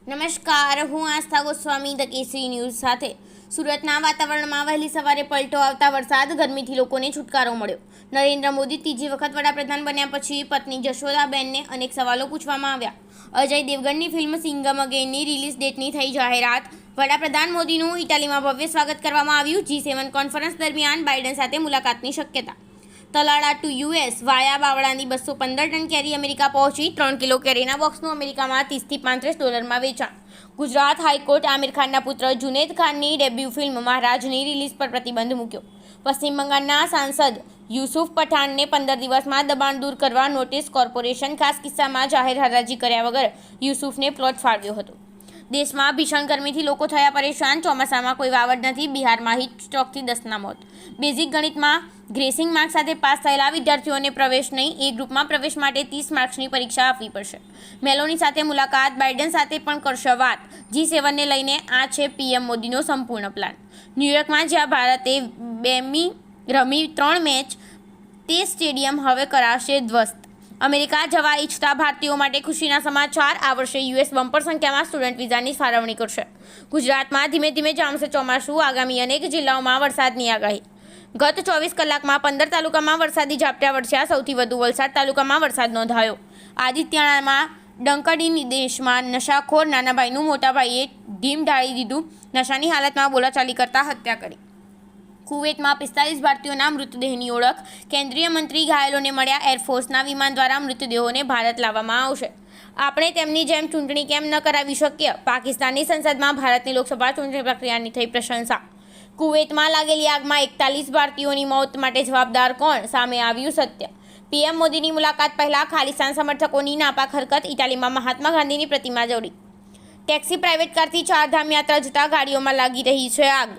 નમસ્કાર, હું આસ્થા ગોસ્વામી ધ કેસરી ન્યૂઝ સાથે. સુરતના વાતાવરણમાં વહેલી સવારે પલટો આવતા વરસાદ, ગરમીથી લોકોને છુટકારો મળ્યો. નરેન્દ્ર મોદી ત્રીજી વખત વડાપ્રધાન બન્યા પછી પત્ની જશોદાબેનને અનેક સવાલો પૂછવામાં આવ્યા. અજય દેવગનની ફિલ્મ સિંઘમ અગેનની રિલીઝ ડેટની થઈ જાહેરાત. વડાપ્રધાન મોદીનું ઇટાલીમાં ભવ્ય સ્વાગત કરવામાં આવ્યું. G7 કોન્ફરન્સ દરમિયાન બાઇડન સાથે મુલાકાતની શક્યતા. તલાળા ટુ US વાયા બાવળાની 215 ટન કેરી અમેરિકા પહોંચી. 3 કિલો કેરીના બોક્સનું અમેરિકામાં $30 થી $35 વેચાણ. ગુજરાત હાઈકોર્ટ આમિર ખાનના પુત્ર જુનેદ ખાનની ડેબ્યુ ફિલ્મ મહારાજની રિલીઝ પર પ્રતિબંધ મૂક્યો. પશ્ચિમ બંગાળના સાંસદ યુસુફ પઠાણને 15 દિવસમાં દબાણ દૂર કરવા નોટિસ. કોર્પોરેશન ખાસ કિસ્સામાં જાહેર હરાજી કર્યા વગર યુસુફને પ્લોટ ફાળવ્યો હતો. દેશમાં ભીષણ ગરમીથી લોકો થયા પરેશાન. ચોમાસામાં કોઈ વાવડ નથી. બિહારમાં હીટ સ્ટ્રોકથી 10ના મોત. બેઝિક ગણિતમાં ગ્રેસિંગ માર્ક્સ સાથે પાસ થયેલા વિદ્યાર્થીઓને પ્રવેશ નહીં. એ ગ્રુપમાં પ્રવેશ માટે 30 માર્ક્સની પરીક્ષા આપવી પડશે. મેલોની સાથે મુલાકાત. બાઇડન સાથે પણ કરશે વાત. G7ને લઈને આ છે PM મોદીનો સંપૂર્ણ પ્લાન. ન્યૂયોર્કમાં જ્યાં ભારતે રમી 3 મેચ, તે સ્ટેડિયમ હવે કરાશે ધ્વસ્ત. અમેરિકા જવા ઈચ્છતા ભારતીયો માટે ખુશીના સમાચાર. આ વર્ષે US બમ્પર સંખ્યામાં સ્ટુડન્ટ વિઝાની ફાળવણી કરશે. ગુજરાતમાં ધીમે ધીમે જામશે ચોમાસું. આગામી અનેક જિલ્લાઓમાં વરસાદની આગાહી. ગત 24 કલાકમાં 15 તાલુકામાં વરસાદી ઝાપટા વરસ્યા. સૌથી વધુ વલસાડ તાલુકામાં વરસાદ નોંધાયો. આદિત્યણામાં ડંકડી નિદેશમાં નશાખોર નાના ભાઈનું મોટા ભાઈએ ઢીમ ઢાળી દીધું. નશાની હાલતમાં બોલાચાલી કરતા હત્યા કરી. કુવૈતમાં 45 ભારતીયોના મૃતદેહની ઓળખ. કેન્દ્રીય મંત્રી ઘાયલોને મળ્યા. એરફોર્સના વિમાન દ્વારા મૃતદેહોને ભારત લાવવામાં આવશે. આપણે તેમની જેમ ચૂંટણી કેમ ન કરાવી શકીએ? પાકિસ્તાનની સંસદમાં ભારતની લોકસભા ચૂંટણી પ્રક્રિયાની થઈ પ્રશંસા. કુવૈતમાં લાગેલી આગમાં 41 ભારતીયોની મોત માટે જવાબદાર કોણ? સામે આવ્યું સત્ય. PM મોદીની મુલાકાત પહેલા ખાલિસ્તાન સમર્થકોની નાપાક હરકત. ઇટાલીમાં મહાત્મા ગાંધીની પ્રતિમા જડી. ટેક્સી પ્રાઇવેટ કારથી ચારધામ યાત્રા જતા ગાડીઓમાં લાગી રહી છે આગ.